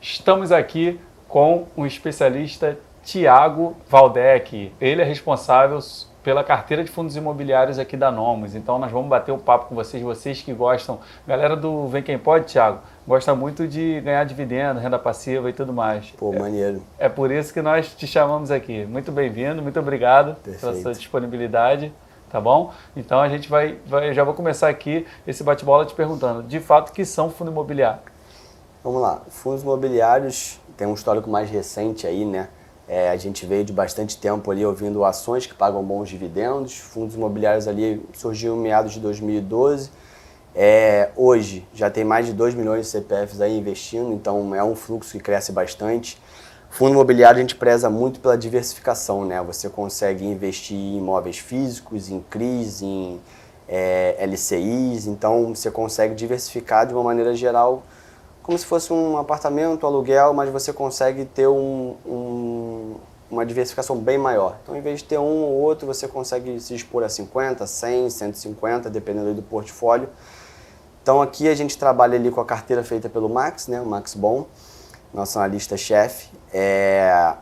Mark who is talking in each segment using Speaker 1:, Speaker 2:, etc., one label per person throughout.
Speaker 1: Estamos aqui com o especialista Thiago Valdec. Ele é responsável pela carteira de fundos imobiliários aqui da Nomos. Então nós vamos bater o papo com vocês que gostam. Galera do Vem Quem Pode, Thiago, gosta muito de ganhar dividendo, renda passiva e tudo mais.
Speaker 2: Pô, maneiro.
Speaker 1: É por isso que nós te chamamos aqui. Muito bem-vindo, muito obrigado pela sua disponibilidade. Tá bom? Então a gente já vou começar aqui esse bate-bola te perguntando, de fato, o que são fundo imobiliário?
Speaker 2: Vamos lá. Fundos imobiliários tem um histórico mais recente aí, né? A gente veio de bastante tempo ali ouvindo ações que pagam bons dividendos. Fundos imobiliários ali surgiu em meados de 2012. Hoje já tem mais de 2 milhões de CPFs aí investindo, então é um fluxo que cresce bastante. Fundo imobiliário a gente preza muito pela diversificação, né? Você consegue investir em imóveis físicos, em CRIs, em LCIs, então você consegue diversificar de uma maneira geral, como se fosse um apartamento, aluguel, mas você consegue ter uma diversificação bem maior. Então, em vez de ter um ou outro, você consegue se expor a 50, 100, 150, dependendo do portfólio. Então, aqui a gente trabalha ali com a carteira feita pelo Max, né, o Max Bon, nosso analista-chefe.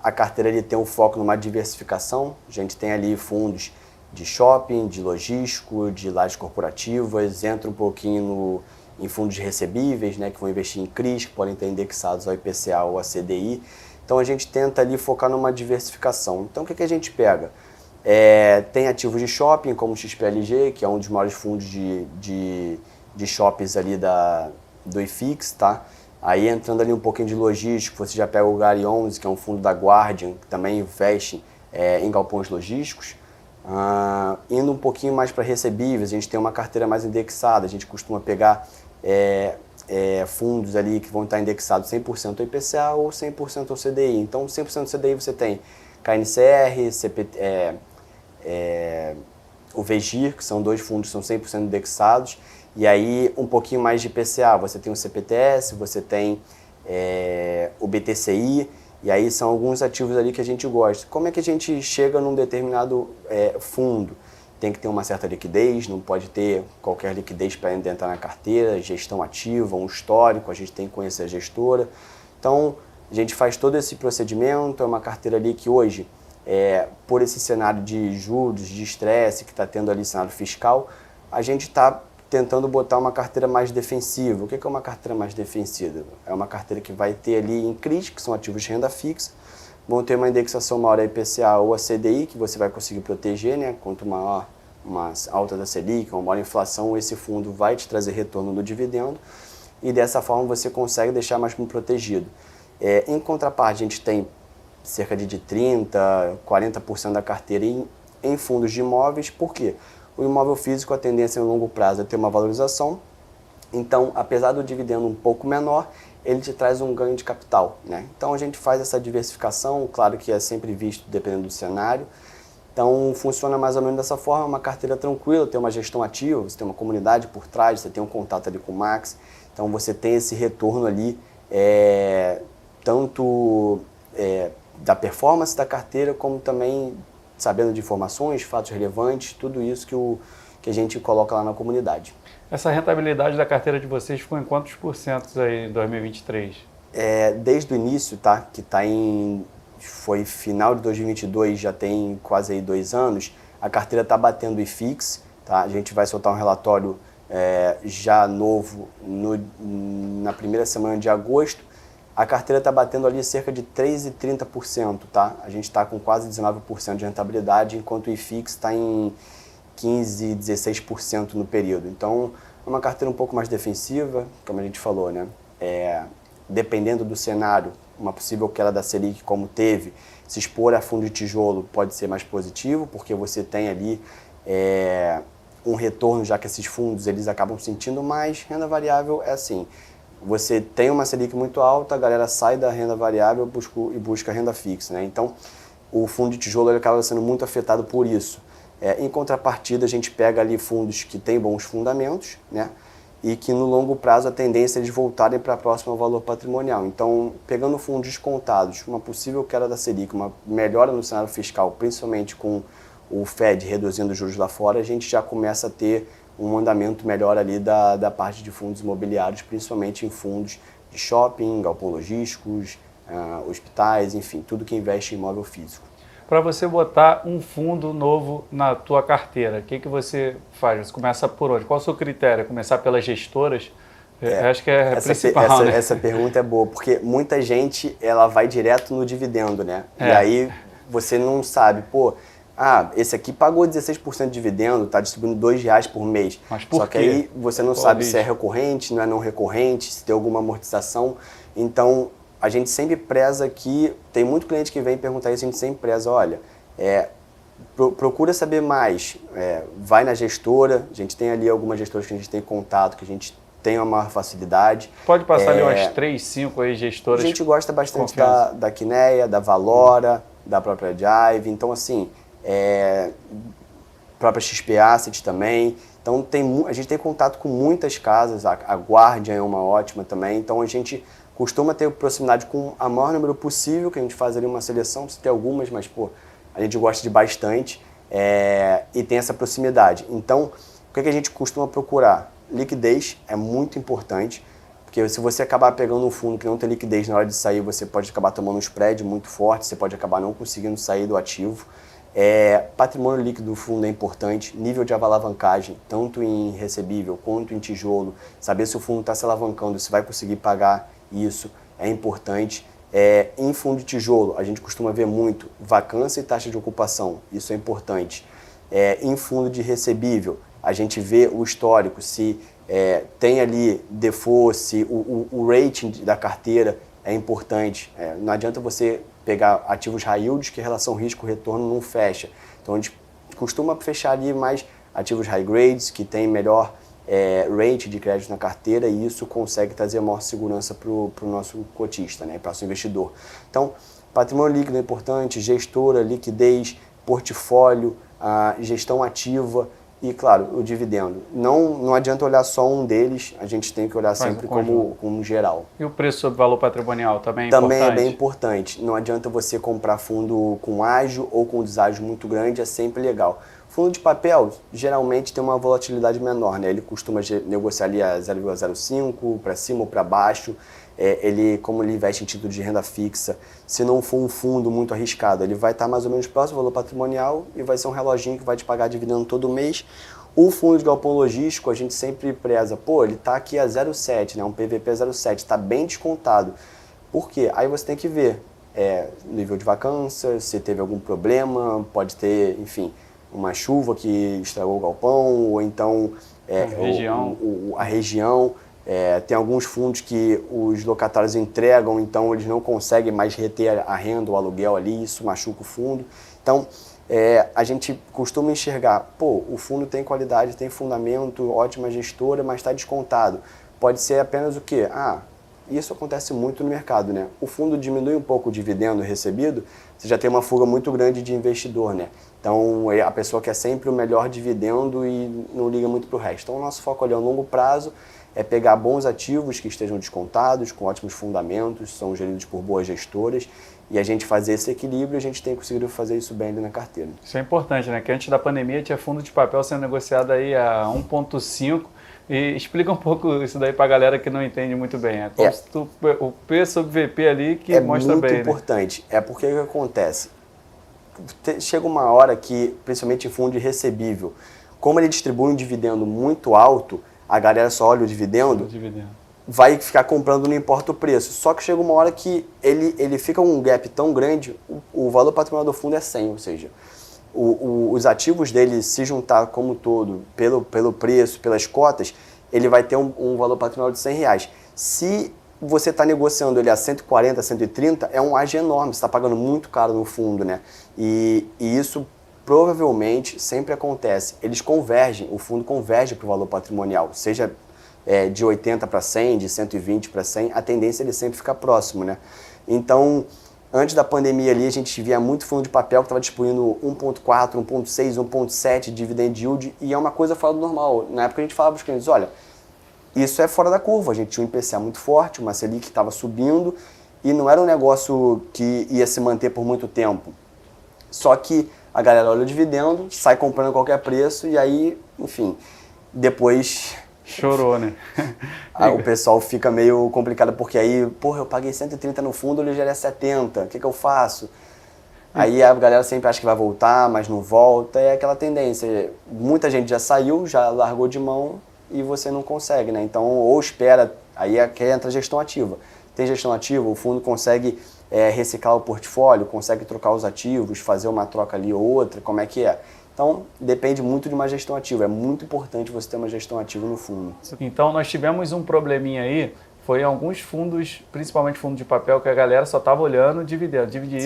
Speaker 2: A carteira ele tem um foco numa diversificação. A gente tem ali fundos de shopping, de logístico, de lajes corporativas, entra um pouquinho em fundos recebíveis, né, que vão investir em CRIs, que podem estar indexados ao IPCA ou a CDI. Então a gente tenta ali focar numa diversificação. Então o que a gente pega? Tem ativos de shopping, como o XPLG, que é um dos maiores fundos de shoppings ali do IFIX, tá? Aí entrando ali um pouquinho de logístico, você já pega o GARI 11, que é um fundo da Guardian, que também investe em galpões logísticos. Indo um pouquinho mais para recebíveis, a gente tem uma carteira mais indexada, a gente costuma pegar fundos ali que vão estar indexados 100% ao IPCA ou 100% ao CDI. Então 100% ao CDI você tem KNCR, o VGIR, que são dois fundos que são 100% indexados, e aí um pouquinho mais de IPCA, você tem o CPTS, você tem o BTCI, e aí são alguns ativos ali que a gente gosta. Como é que a gente chega num determinado fundo? Tem que ter uma certa liquidez, não pode ter qualquer liquidez para entrar na carteira, gestão ativa, um histórico, a gente tem que conhecer a gestora. Então, a gente faz todo esse procedimento, é uma carteira ali que hoje, por esse cenário de juros, de estresse que está tendo ali, cenário fiscal, a gente está tentando botar uma carteira mais defensiva. O que é uma carteira mais defensiva? É uma carteira que vai ter ali em CRIs, que são ativos de renda fixa, vão ter uma indexação maior a IPCA ou a CDI, que você vai conseguir proteger, né? Quanto maior uma alta da Selic, uma maior inflação, esse fundo vai te trazer retorno do dividendo e dessa forma você consegue deixar mais protegido. Em contraparte, a gente tem cerca de 30%, 40% da carteira em fundos de imóveis. Por quê? O imóvel físico, a tendência no longo prazo é ter uma valorização, então, apesar do dividendo um pouco menor, ele te traz um ganho de capital, né? Então, a gente faz essa diversificação, claro que é sempre visto dependendo do cenário. Então, funciona mais ou menos dessa forma, uma carteira tranquila, tem uma gestão ativa, você tem uma comunidade por trás, você tem um contato ali com o Max, então você tem esse retorno ali, tanto da performance da carteira, como também sabendo de informações, fatos relevantes, tudo isso que a gente coloca lá na comunidade.
Speaker 1: Essa rentabilidade da carteira de vocês ficou em quantos porcentos aí em 2023?
Speaker 2: Desde o início, tá? Que foi final de 2022, já tem quase aí 2 anos, a carteira está batendo o IFIX, tá? A gente vai soltar um relatório já novo na primeira semana de agosto. A carteira está batendo ali cerca de 3,30%, tá? A gente está com quase 19% de rentabilidade, enquanto o IFIX está em 15%, 16% no período. Então, é uma carteira um pouco mais defensiva, como a gente falou, né? Dependendo do cenário, uma possível queda da Selic, como teve, se expor a fundo de tijolo pode ser mais positivo, porque você tem ali um retorno, já que esses fundos eles acabam sentindo mais. Renda variável é assim, você tem uma Selic muito alta, a galera sai da renda variável e busca renda fixa, né? Então, o fundo de tijolo ele acaba sendo muito afetado por isso. Em contrapartida, a gente pega ali fundos que têm bons fundamentos, né? E que no longo prazo a tendência é eles voltarem para próximo ao valor patrimonial. Então, pegando fundos descontados, uma possível queda da Selic, uma melhora no cenário fiscal, principalmente com o Fed reduzindo os juros lá fora, a gente já começa a ter um andamento melhor ali da parte de fundos imobiliários, principalmente em fundos de shopping, galpão logísticos, hospitais, enfim, tudo que investe em imóvel físico.
Speaker 1: Para você botar um fundo novo na tua carteira, o que você faz? Você começa por onde? Qual é o seu critério? Começar pelas gestoras? Acho que é principal, né?
Speaker 2: Essa pergunta é boa, porque muita gente ela vai direto no dividendo, né? E aí você não sabe, pô, esse aqui pagou 16% de dividendo, está distribuindo R$2 por mês.
Speaker 1: Mas por
Speaker 2: Só
Speaker 1: quê?
Speaker 2: que aí você não sabe se é recorrente, não é não recorrente, se tem alguma amortização. Então, a gente sempre preza que, tem muito cliente que vem perguntar isso, a gente sempre preza, olha, procura saber mais, vai na gestora, a gente tem ali algumas gestoras que a gente tem contato, que a gente tem uma maior facilidade.
Speaker 1: Pode passar ali umas 3, 5 aí gestoras.
Speaker 2: A gente gosta bastante da Quineia, da Valora, da própria Jive, então assim, própria XP Asset também. Então a gente tem contato com muitas casas, a Guardian é uma ótima também, então a gente costuma ter proximidade com o maior número possível, que a gente faz ali uma seleção, precisa ter algumas, mas pô, a gente gosta de bastante e tem essa proximidade. Então, o que a gente costuma procurar? Liquidez é muito importante, porque se você acabar pegando um fundo que não tem liquidez na hora de sair, você pode acabar tomando um spread muito forte, você pode acabar não conseguindo sair do ativo. Patrimônio líquido do fundo é importante, nível de alavancagem, tanto em recebível quanto em tijolo, saber se o fundo está se alavancando, se vai conseguir pagar isso, é importante. Em fundo de tijolo, a gente costuma ver muito vacância e taxa de ocupação, isso é importante. Em fundo de recebível, a gente vê o histórico, se tem ali default, se o rating da carteira é importante. Não adianta você pegar ativos high yields que a relação risco-retorno não fecha. Então a gente costuma fechar ali mais ativos high grades, que tem melhor rate de crédito na carteira, e isso consegue trazer maior segurança para o nosso cotista, né, para o nosso investidor. Então, patrimônio líquido é importante, gestora, liquidez, portfólio, gestão ativa e, claro, o dividendo. Não adianta olhar só um deles, a gente tem que olhar sempre como geral.
Speaker 1: E o preço sobre valor patrimonial também é
Speaker 2: importante? Também é bem importante. Não adianta você comprar fundo com ágio ou com deságio muito grande, é sempre legal. Fundo de papel, geralmente tem uma volatilidade menor, né? Ele costuma negociar ali a 0,05 para cima ou para baixo. Como ele investe em título de renda fixa, se não for um fundo muito arriscado, ele vai estar mais ou menos próximo ao valor patrimonial e vai ser um reloginho que vai te pagar dividendo todo mês. O fundo de galpão logístico, a gente sempre preza, ele está aqui a 0,7, né? Um PVP 0,7, está bem descontado. Por quê? Aí você tem que ver nível de vacância, se teve algum problema, pode ter, enfim, uma chuva que estragou o galpão, ou então a região. Tem alguns fundos que os locatários entregam, então eles não conseguem mais reter a renda, o aluguel ali, isso machuca o fundo. Então, a gente costuma enxergar, o fundo tem qualidade, tem fundamento, ótima gestora, mas está descontado. Pode ser apenas o quê? Isso acontece muito no mercado, né? O fundo diminui um pouco o dividendo recebido, você já tem uma fuga muito grande de investidor, né? Então, a pessoa quer sempre o melhor dividendo e não liga muito para o resto. Então, o nosso foco ali a longo prazo é pegar bons ativos que estejam descontados, com ótimos fundamentos, são geridos por boas gestoras, e a gente fazer esse equilíbrio, a gente tem conseguido fazer isso bem ali na carteira.
Speaker 1: Isso é importante, né? Que antes da pandemia tinha fundo de papel sendo negociado aí a 1,5, e explica um pouco isso daí para a galera que não entende muito bem. O P sobre VP ali que mostra bem,
Speaker 2: É muito importante. Né? Porque o que acontece? Chega uma hora que, principalmente em fundo de recebível, como ele distribui um dividendo muito alto, a galera só olha o dividendo, vai ficar comprando, não importa o preço. Só que chega uma hora que ele fica um gap tão grande, o valor patrimonial do fundo é 100, ou seja, os ativos dele se juntar como todo, pelo preço, pelas cotas, ele vai ter um valor patrimonial de R$100. Se você está negociando ele a 140, 130, é um ágio enorme, você está pagando muito caro no fundo, né? E isso provavelmente sempre acontece. Eles convergem, o fundo converge para o valor patrimonial, seja de 80 para 100, de 120 para 100, a tendência é ele sempre ficar próximo, né? Então, antes da pandemia ali, a gente via muito fundo de papel que estava distribuindo 1,4, 1,6, 1,7 de dividend yield, e é uma coisa fora do normal. Na época a gente falava para os clientes, olha, isso é fora da curva, a gente tinha um IPCA muito forte, uma Selic que estava subindo, e não era um negócio que ia se manter por muito tempo. Só que a galera olha o dividendo, sai comprando a qualquer preço, e aí, enfim, depois
Speaker 1: Chorou, né?
Speaker 2: Aí o pessoal fica meio complicado, porque aí, porra, eu paguei 130 no fundo, ele já é 70, o que eu faço? Aí a galera sempre acha que vai voltar, mas não volta, é aquela tendência. Muita gente já saiu, já largou de mão e você não consegue, né? Então, ou espera, aí é que entra a gestão ativa. Tem gestão ativa, o fundo consegue reciclar o portfólio, consegue trocar os ativos, fazer uma troca ali ou outra, como é que é? Então, depende muito de uma gestão ativa. É muito importante você ter uma gestão ativa no fundo.
Speaker 1: Então, nós tivemos um probleminha aí, foi em alguns fundos, principalmente fundo de papel, que a galera só estava olhando dividendo, divide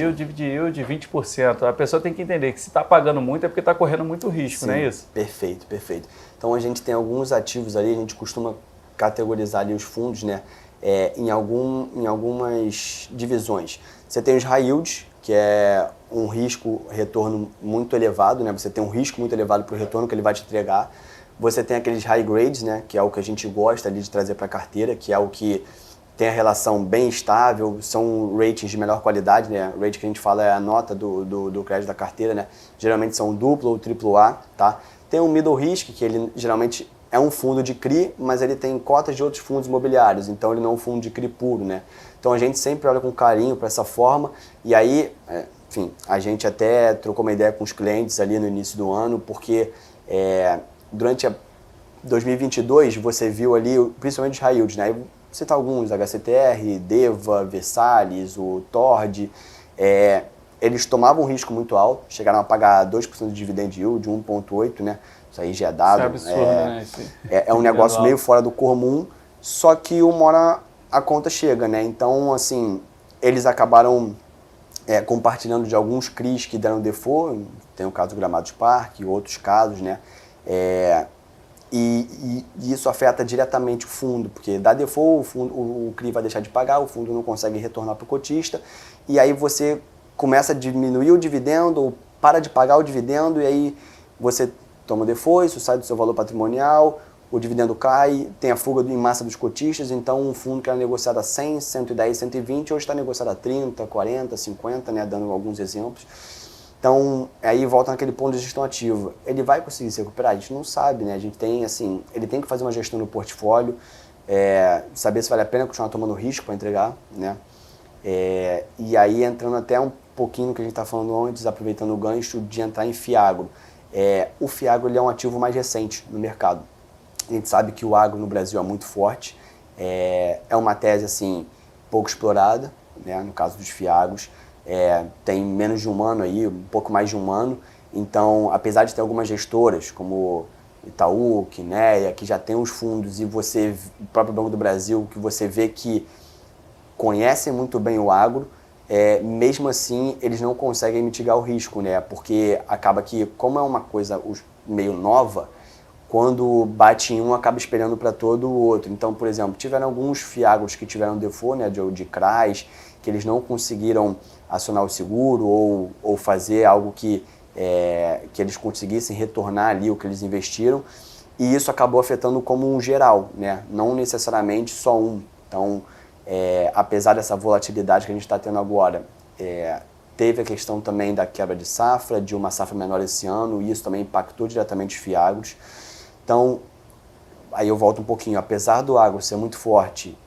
Speaker 1: yield de 20%. A pessoa tem que entender que se está pagando muito é porque está correndo muito risco,
Speaker 2: Sim,
Speaker 1: não é isso?
Speaker 2: Perfeito, perfeito. Então, a gente tem alguns ativos ali, a gente costuma categorizar ali os fundos, né, em algumas divisões. Você tem os high yields, que é um risco-retorno muito elevado, né? Você tem um risco muito elevado para o retorno que ele vai te entregar. Você tem aqueles high grades, né? Que é o que a gente gosta ali de trazer para a carteira, que é o que tem a relação bem estável, são ratings de melhor qualidade, né? O rating que a gente fala é a nota do crédito da carteira, né? Geralmente são duplo ou triplo A, tá? Tem o middle risk, que ele geralmente é um fundo de CRI, mas ele tem cotas de outros fundos imobiliários, então ele não é um fundo de CRI puro, né? Então a gente sempre olha com carinho para essa forma, e aí, enfim, a gente até trocou uma ideia com os clientes ali no início do ano, porque durante 2022 você viu ali, principalmente os high yields, né? Vou citar alguns, HCTR, Deva, Versalhes, o Tord, eles tomavam um risco muito alto, chegaram a pagar 2% de dividend yield, 1,8%, né? Isso aí já é dado.
Speaker 1: Isso é absurdo, né?
Speaker 2: É um negócio meio fora do comum, só que uma hora a conta chega, né? Então, assim, eles acabaram compartilhando de alguns CRIs que deram default, tem o caso do Gramados Park e outros casos, né? E isso afeta diretamente o fundo, porque dá default, o CRI vai deixar de pagar, o fundo não consegue retornar para o cotista, e aí você começa a diminuir o dividendo, ou para de pagar o dividendo, e aí você toma default, isso sai do seu valor patrimonial, o dividendo cai, tem a fuga em massa dos cotistas, então um fundo que era negociado a 100, 110, 120, hoje está negociado a 30, 40, 50, né, dando alguns exemplos. Então, aí volta naquele ponto de gestão ativa. Ele vai conseguir se recuperar? A gente não sabe, né? A gente tem, assim, ele tem que fazer uma gestão no portfólio, saber se vale a pena continuar tomando risco para entregar, né? E aí, entrando até um pouquinho no que a gente está falando antes, aproveitando o gancho de entrar em Fiagro. O Fiagro ele é um ativo mais recente no mercado. A gente sabe que o agro no Brasil é muito forte, é uma tese assim, pouco explorada, né, no caso dos Fiagros, tem menos de um ano aí, um pouco mais de um ano, então apesar de ter algumas gestoras como Itaú, Quineia, que já tem os fundos e o próprio Banco do Brasil, que você vê que conhecem muito bem o agro, mesmo assim eles não conseguem mitigar o risco, né, porque acaba que como é uma coisa meio nova, quando bate em um, acaba esperando para todo o outro. Então, por exemplo, tiveram alguns Fiagros que tiveram default, né, de CRAs, que eles não conseguiram acionar o seguro ou fazer algo que eles conseguissem retornar ali o que eles investiram, e isso acabou afetando como um geral, né, não necessariamente só um. Então, apesar dessa volatilidade que a gente está tendo agora, teve a questão também da quebra de safra, de uma safra menor esse ano, e isso também impactou diretamente os Fiagros. Então, aí eu volto um pouquinho, apesar do agro ser muito forte,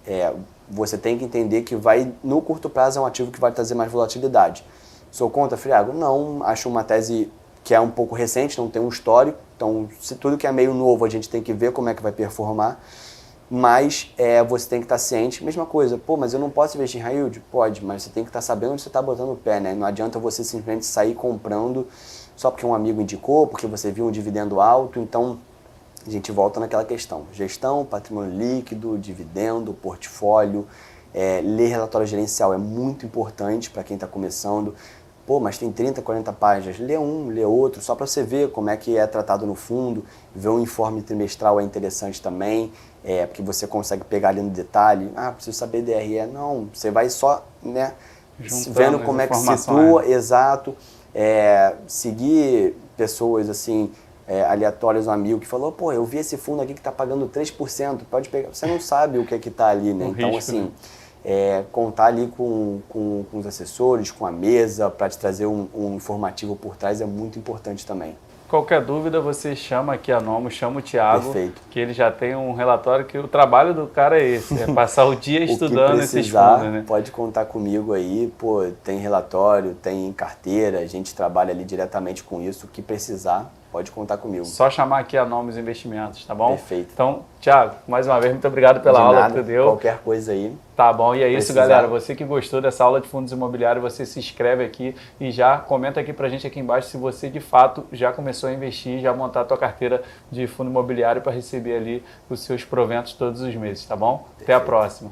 Speaker 2: você tem que entender que no curto prazo é um ativo que vai trazer mais volatilidade. Sou contra Fiagro? Não, acho uma tese que é um pouco recente, não tem um histórico, então se tudo que é meio novo a gente tem que ver como é que vai performar, mas você tem que estar ciente, mesma coisa, pô, mas eu não posso investir em high yield? Pode, mas você tem que estar sabendo onde você está botando o pé, né? Não adianta você simplesmente sair comprando só porque um amigo indicou, porque você viu um dividendo alto, então a gente volta naquela questão, gestão, patrimônio líquido, dividendo, portfólio, ler relatório gerencial é muito importante para quem está começando. Pô, mas tem 30, 40 páginas, lê um, lê outro, só para você ver como é que é tratado no fundo, ver um informe trimestral é interessante também, porque você consegue pegar ali no detalhe, preciso saber DRE, não, você vai só, né, vendo como é que situa, exato, seguir pessoas assim, aleatórias, um amigo que falou, pô, eu vi esse fundo aqui que está pagando 3%, pode pegar, você não sabe o que é que está ali, né, então risco, assim, contar ali com os assessores, com a mesa, para te trazer um informativo por trás é muito importante também.
Speaker 1: Qualquer dúvida, você chama aqui a Nomo, chama o Thiago,
Speaker 2: Perfeito.
Speaker 1: que ele já tem um relatório que o trabalho do cara é esse, é passar o dia estudando esses fundos, né?
Speaker 2: Pode contar comigo aí, pô, tem relatório, tem carteira, a gente trabalha ali diretamente com isso, o que precisar, pode contar comigo.
Speaker 1: Só chamar aqui a Nomos Investimentos, tá bom?
Speaker 2: Perfeito.
Speaker 1: Então, Thiago, mais uma vez, muito obrigado pela aula que tu deu.
Speaker 2: Qualquer coisa aí.
Speaker 1: Tá bom, e é isso, galera. Você que gostou dessa aula de fundos imobiliários, você se inscreve aqui e já comenta aqui pra gente aqui embaixo se você de fato já começou a investir, já montar a tua carteira de fundo imobiliário para receber ali os seus proventos todos os meses, tá bom? Perfeito. Até a próxima.